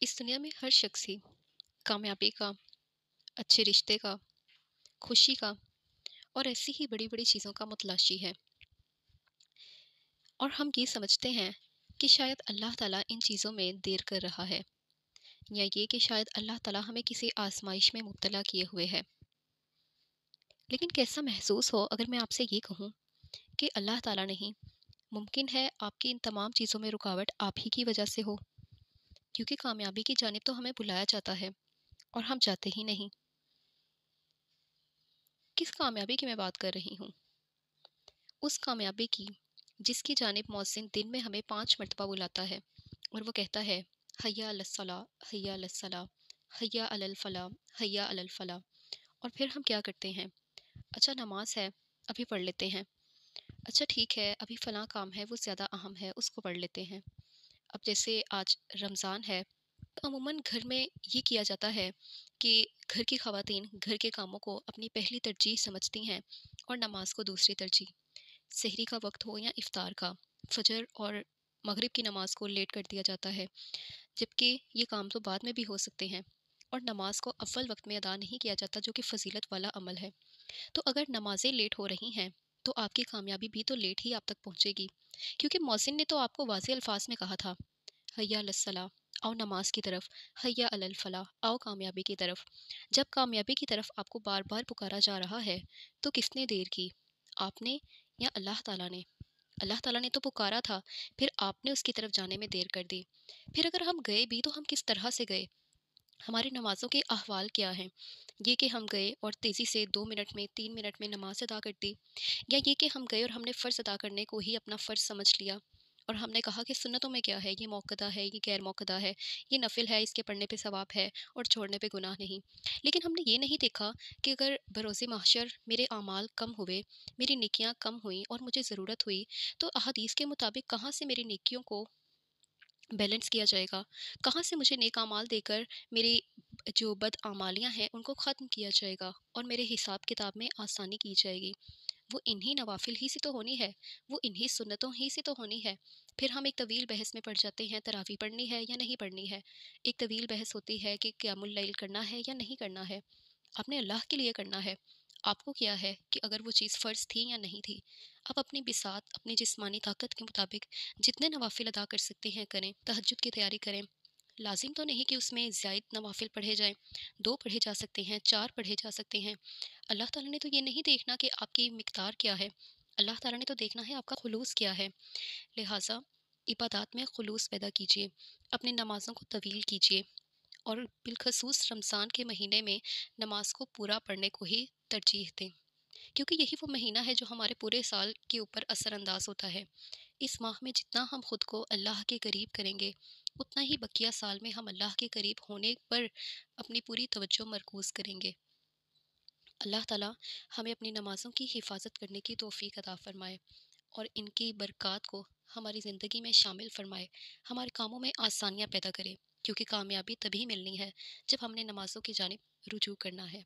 इस दुनिया में हर शख्स ही कामयाबी का, अच्छे रिश्ते का, खुशी का और ऐसी ही बड़ी-बड़ी चीज़ों का मुतलाशी है। और हम ये समझते हैं कि शायद अल्लाह ताला इन चीज़ों में देर कर रहा है, या ये कि शायद अल्लाह ताला हमें किसी आज़माइश में मुब्तला किए हुए है। लेकिन कैसा महसूस हो अगर मैं आपसे ये कहूँ कि अल्लाह ताला नहीं, मुमकिन है आपकी इन तमाम चीज़ों में रुकावट आप ही की वजह से हो, क्योंकि कामयाबी की जानिब तो हमें बुलाया जाता है और हम जाते ही नहीं। किस कामयाबी की मैं बात कर रही हूँ? उस कामयाबी की जिसकी जानिब मौज़िन दिन में हमें 5 मर्तबा बुलाता है और वो कहता है, हय्या अलस्सलाह, हय्या अलस्सलाह, हय्या अलल फलाह, हय्या अलल फलाह। और फिर हम क्या करते हैं? अच्छा, नमाज है, अभी पढ़ लेते हैं। अच्छा ठीक है, अभी फ़लाँ काम है, वो ज़्यादा अहम है, उसको पढ़ लेते हैं। अब जैसे आज रमज़ान है, तो अमूमन घर में ये किया जाता है कि घर की ख़वातीन घर के कामों को अपनी पहली तरजीह समझती हैं और नमाज को दूसरी तरजीह। सहरी का वक्त हो या इफ्तार का, फजर और मगरिब की नमाज को लेट कर दिया जाता है, जबकि ये काम तो बाद में भी हो सकते हैं। और नमाज को अव्वल वक्त में अदा नहीं किया जाता, जो कि फ़जीलत वाला अमल है। तो अगर नमाजें लेट हो रही हैं, तो आपकी कामयाबी भी तो लेट ही आप तक पहुंचेगी, क्योंकि मौसिन ने तो आपको वाज़े अल्फाज में कहा था, हय्या अलस्सलाह, आओ नमाज की तरफ, हय्या अलल फलाह, आओ कामयाबी की तरफ। जब कामयाबी की तरफ आपको बार बार पुकारा जा रहा है, तो किसने देर की? आपने या अल्लाह ताला ने? अल्लाह ताला ने तो पुकारा था, फिर आपने उसकी तरफ जाने में देर कर दी। फिर अगर हम गए भी तो हम किस तरह से गए? हमारी नमाज़ों के अहवाल क्या हैं? ये कि हम गए और तेज़ी से 2 मिनट में, 3 मिनट में नमाज़ अदा कर दी, या ये कि हम गए और हमने फ़र्ज़ अदा करने को ही अपना फ़र्ज़ समझ लिया और हमने कहा कि सुन्नतों में क्या है, ये मौक़दा है, ये गैर मौक़दा है, ये नफ़िल है, इसके पढ़ने पे सवाब है और छोड़ने पे गुनाह नहीं। लेकिन हमने ये नहीं देखा कि अगर बरोज़े महशर मेरे अमाल कम हुए, मेरी नेकियां कम हुई और मुझे ज़रूरत हुई, तो अहादीस के मुताबिक कहाँ से मेरी नेकियों को बैलेंस किया जाएगा, कहाँ से मुझे नेक अमाल देकर मेरी जो बदआमालियाँ हैं उनको ख़त्म किया जाएगा और मेरे हिसाब किताब में आसानी की जाएगी। वो इन्हीं नवाफिल ही से तो होनी है, वो इन्हीं सुन्नतों ही से तो होनी है। फिर हम एक तवील बहस में पड़ जाते हैं, तरावी पढ़नी है या नहीं पढ़नी है। एक तवील बहस होती है कि क़ियामुल लैल करना है या नहीं करना है। आपने अल्लाह के लिए करना है। आपको क्या है कि अगर वो चीज़ फ़र्ज़ थी या नहीं थी। आप अपनी बिसात, अपनी जिस्मानी ताकत के मुताबिक जितने नवाफिल अदा कर सकते हैं करें। तहज्जुद की तैयारी करें। लाज़िम तो नहीं कि उसमें ज़ायद नवाफिल पढ़े जाएँ, 2 पढ़े जा सकते हैं, 4 पढ़े जा सकते हैं। अल्लाह ताला ने तो ये नहीं देखना कि आपकी मिक़दार क्या है, अल्लाह ताला ने तो देखना है आपका खुलूस क्या है। लिहाज़ा इबादत में खुलूस पैदा कीजिए, अपनी नमाज़ों को तवील कीजिए और बिलख़सूस रमज़ान के महीने में नमाज को पूरा पढ़ने को ही तरजीह दें, क्योंकि यही वो महीना है जो हमारे पूरे साल के ऊपर असरअंदाज होता है। इस माह में जितना हम खुद को अल्लाह के करीब करेंगे, उतना ही बकिया साल में हम अल्लाह के करीब होने पर अपनी पूरी तवज्जो मरकूज़ करेंगे। अल्लाह ताला हमें अपनी नमाज़ों की हिफाजत करने की तौफ़ीक अता फ़रमाए और इनकी बरक़ात को हमारी ज़िंदगी में शामिल फ़रमाए, हमारे कामों में आसानियाँ पैदा करे, क्योंकि कामयाबी तभी मिलनी है जब हमने नमाज़ों की जानिब रुजू करना है।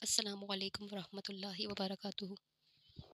अस्सलामु अलैकुम व रहमतुल्लाहि व बरकातुहू।